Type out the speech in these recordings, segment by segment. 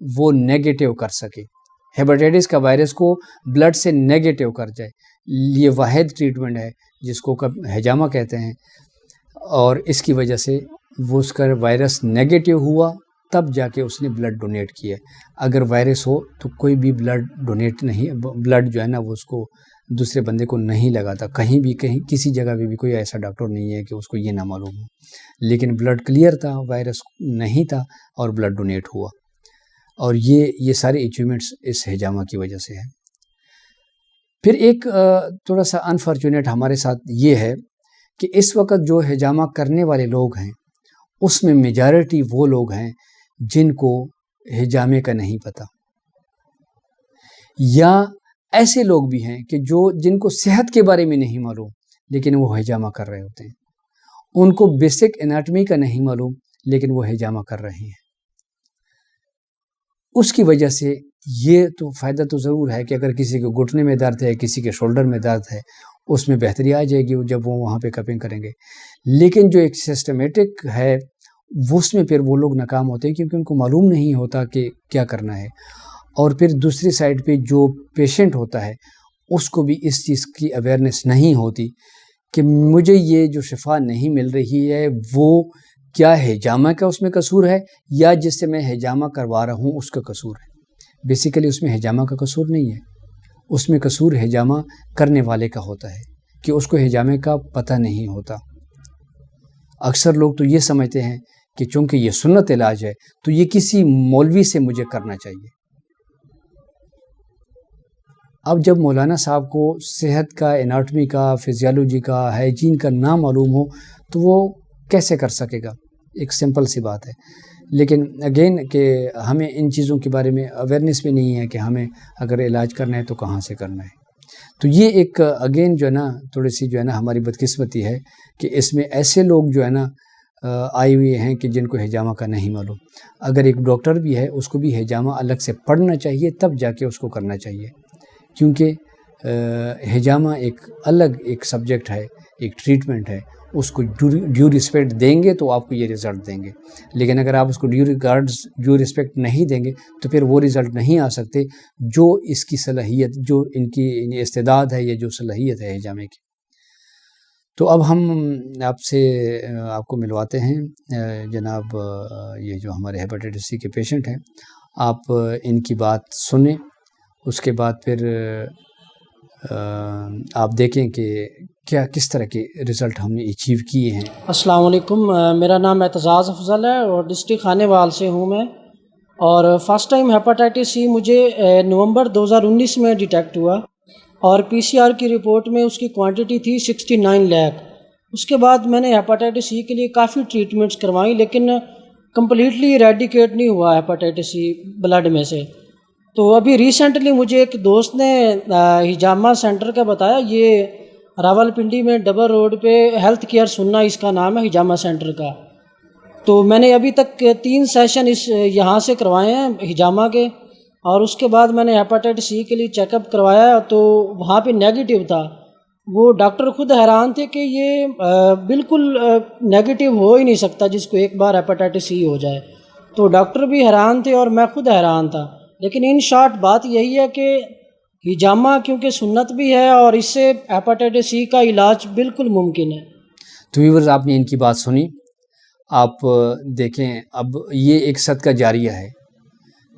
وہ نیگیٹو کر سکے، ہیپاٹائٹس کا وائرس کو بلڈ سے نیگیٹو کر جائے. یہ واحد ٹریٹمنٹ ہے جس کو ہجامہ کہتے ہیں، اور اس کی وجہ سے وہ اس کا وائرس نیگیٹو ہوا تب جا کے اس نے بلڈ ڈونیٹ کیا. اگر وائرس ہو تو کوئی بھی بلڈ ڈونیٹ نہیں، بلڈ جو ہے نا وہ اس کو دوسرے بندے کو نہیں لگاتا. کہیں کسی جگہ پہ بھی کوئی ایسا ڈاکٹر نہیں ہے کہ اس کو یہ نہ معلوم ہو، لیکن بلڈ کلیئر تھا، وائرس نہیں تھا اور بلڈ ڈونیٹ ہوا. اور یہ سارے اچیومنٹس اس ہجامہ کی وجہ سے ہے. پھر ایک تھوڑا سا انفارچونیٹ ہمارے ساتھ یہ ہے کہ اس وقت جو ہجامہ کرنے والے لوگ ہیں اس میں میجارٹی وہ لوگ ہیں جن کو ہجامے کا نہیں پتہ، یا ایسے لوگ بھی ہیں کہ جن کو صحت کے بارے میں نہیں معلوم لیکن وہ ہجامہ کر رہے ہوتے ہیں. ان کو بیسک اناٹمی کا نہیں معلوم لیکن وہ ہجامہ کر رہے ہیں. اس کی وجہ سے یہ تو فائدہ تو ضرور ہے کہ اگر کسی کے گھٹنے میں درد ہے، کسی کے شولڈر میں درد ہے، اس میں بہتری آ جائے گی جب وہ وہاں پہ کپنگ کریں گے. لیکن جو ایک سسٹمیٹک ہے اس میں پھر وہ لوگ ناکام ہوتے ہیں کیونکہ ان کو معلوم نہیں ہوتا کہ کیا کرنا ہے. اور پھر دوسری سائڈ پہ جو پیشنٹ ہوتا ہے اس کو بھی اس چیز کی اویئرنیس نہیں ہوتی کہ مجھے یہ جو شفا نہیں مل رہی ہے وہ کیا ہجامہ کا اس میں قصور ہے یا جس سے میں ہجامہ کروا رہا ہوں اس کا قصور ہے. بیسیکلی اس میں ہجامہ کا قصور نہیں ہے، اس میں قصور ہجامہ کرنے والے کا ہوتا ہے کہ اس کو ہجامے کا پتہ نہیں ہوتا. اکثر لوگ تو یہ سمجھتے ہیں کہ چونکہ یہ سنت علاج ہے تو یہ کسی مولوی سے مجھے کرنا چاہیے. اب جب مولانا صاحب کو صحت کا، اناٹمی کا، فزیالوجی کا، ہائیجین کا نہ معلوم ہو تو وہ کیسے کر سکے گا؟ ایک سمپل سی بات ہے. لیکن اگین کہ ہمیں ان چیزوں کے بارے میں اویئرنیس بھی نہیں ہے کہ ہمیں اگر علاج کرنا ہے تو کہاں سے کرنا ہے. تو یہ ایک اگین جو ہے نا تھوڑی سی جو ہے نا ہماری بدقسمتی ہے کہ اس میں ایسے لوگ جو ہے نا آئے ہوئے ہیں کہ جن کو ہجامہ کا نہیں معلوم. اگر ایک ڈاکٹر بھی ہے اس کو بھی ہجامہ الگ سے پڑھنا چاہیے تب جا کے اس کو کرنا چاہیے، کیونکہ ہجامہ ایک الگ ایک سبجیکٹ ہے، ایک ٹریٹمنٹ ہے. اس کو ڈیو رسپیکٹ دیں گے تو آپ کو یہ رزلٹ دیں گے. لیکن اگر آپ اس کو ڈیو رسپیکٹ نہیں دیں گے تو پھر وہ رزلٹ نہیں آ سکتے جو اس کی صلاحیت، جو ان کی استعداد ہے یا جو صلاحیت ہے ہجامے کی. تو اب ہم آپ کو ملواتے ہیں جناب یہ جو ہمارے ہیپاٹائٹس سی کے پیشنٹ ہیں. آپ ان کی بات سنیں، اس کے بعد پھر آپ دیکھیں کہ کس طرح کے رزلٹ ہم نے اچیو کیے ہیں. السلام علیکم، میرا نام اعتزاز افضل ہے اور ڈسٹرکٹ خانیوال سے ہوں میں. اور فرسٹ ٹائم ہیپاٹائٹس سی مجھے نومبر 2019 میں ڈیٹیکٹ ہوا اور پی سی آر کی رپورٹ میں اس کی کوانٹٹی تھی 69 لاکھ. اس کے بعد میں نے ہیپاٹائٹس سی کے لیے کافی ٹریٹمنٹس کروائیں لیکن کمپلیٹلی ایریڈیکیٹ نہیں ہوا ہیپاٹائٹس سی بلڈ میں سے. تو ابھی ریسنٹلی مجھے ایک دوست نے ہجامہ سینٹر کا بتایا، یہ راولپنڈی میں ڈبل روڈ پہ ہیلتھ کیئر سننا اس کا نام ہے ہجامہ سینٹر کا. تو میں نے ابھی تک 3 سیشن یہاں سے کروائے ہیں ہجامہ کے، اور اس کے بعد میں نے ہیپاٹائٹس سی کے لیے چیک اپ کروایا تو وہاں پہ نیگیٹو تھا. وہ ڈاکٹر خود حیران تھے کہ یہ بالکل نیگیٹو ہو ہی نہیں سکتا جس کو ایک بار ہیپاٹائٹس سی ہو جائے. تو ڈاکٹر بھی حیران تھے اور میں خود حیران تھا. لیکن ان شارٹ بات یہی ہے کہ ہجامہ کیونکہ سنت بھی ہے اور اس سے ہیپاٹائٹس سی کا علاج بالکل ممکن ہے. تو ویورز آپ نے ان کی بات سنی. آپ دیکھیں اب یہ ایک صدقہ جاریہ ہے.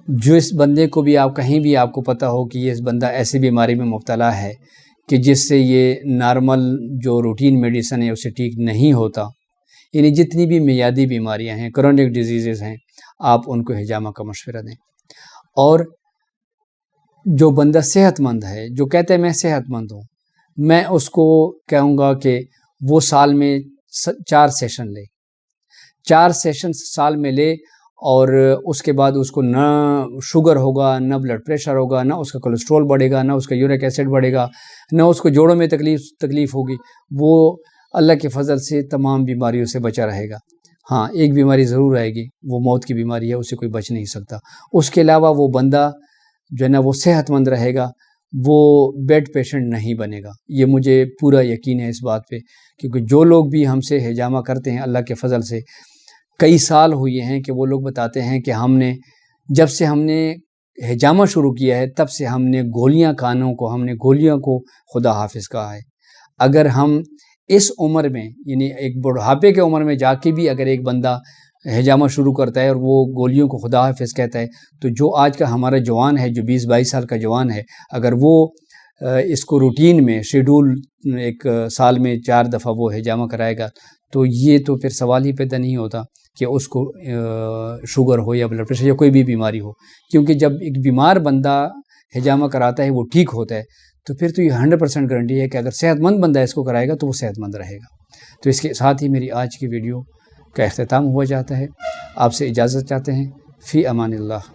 جو اس بندے کو بھی آپ کہیں بھی آپ کو پتہ ہو کہ یہ اس بندہ ایسی بیماری میں مبتلا ہے کہ جس سے یہ نارمل جو روٹین میڈیسن ہے اسے ٹھیک نہیں ہوتا، یعنی جتنی بھی میادی بیماریاں ہیں، کرونک ڈیزیزز ہیں، آپ ان کو ہجامہ کا مشورہ دیں. اور جو بندہ صحت مند ہے، جو کہتے ہیں میں صحت مند ہوں، میں اس کو کہوں گا کہ وہ سال میں 4 سیشن لے. 4 سیشن سال میں لے اور اس کے بعد اس کو نہ شوگر ہوگا، نہ بلڈ پریشر ہوگا، نہ اس کا کولیسٹرول بڑھے گا، نہ اس کا یورک ایسڈ بڑھے گا، نہ اس کو جوڑوں میں تکلیف ہوگی. وہ اللہ کے فضل سے تمام بیماریوں سے بچا رہے گا. ہاں ایک بیماری ضرور آئے گی، وہ موت کی بیماری ہے، اسے کوئی بچ نہیں سکتا. اس کے علاوہ وہ بندہ جو ہے نا وہ صحت مند رہے گا، وہ بیڈ پیشنٹ نہیں بنے گا. یہ مجھے پورا یقین ہے اس بات پہ، کیونکہ جو لوگ بھی ہم سے ہجامہ کرتے ہیں اللہ کے فضل سے کئی سال ہوئے ہیں کہ وہ لوگ بتاتے ہیں کہ ہم نے جب سے ہم نے ہجامہ شروع کیا ہے تب سے ہم نے گولیاں گولیاں کو خدا حافظ کہا ہے۔ اگر ہم اس عمر میں یعنی ایک بڑھاپے کے عمر میں جا کے بھی اگر ایک بندہ ہجامہ شروع کرتا ہے اور وہ گولیوں کو خدا حافظ کہتا ہے، تو جو آج کا ہمارا جوان ہے، جو 20-22 سال کا جوان ہے، اگر وہ اس کو روٹین میں شیڈول ایک سال میں 4 دفعہ وہ ہجامہ کرائے گا، تو یہ تو پھر سوال ہی پیدا نہیں ہوتا کہ اس کو شوگر ہو یا بلڈ پریشر یا کوئی بھی بیماری ہو، کیونکہ جب ایک بیمار بندہ ہجامہ کراتا ہے وہ ٹھیک ہوتا ہے، تو پھر تو یہ 100% گارنٹی ہے کہ اگر صحت مند بندہ اس کو کرائے گا تو وہ صحت مند رہے گا۔ تو اس کے ساتھ ہی میری آج کی ویڈیو کا اختتام ہوا جاتا ہے۔ آپ سے اجازت چاہتے ہیں، فی امان اللہ۔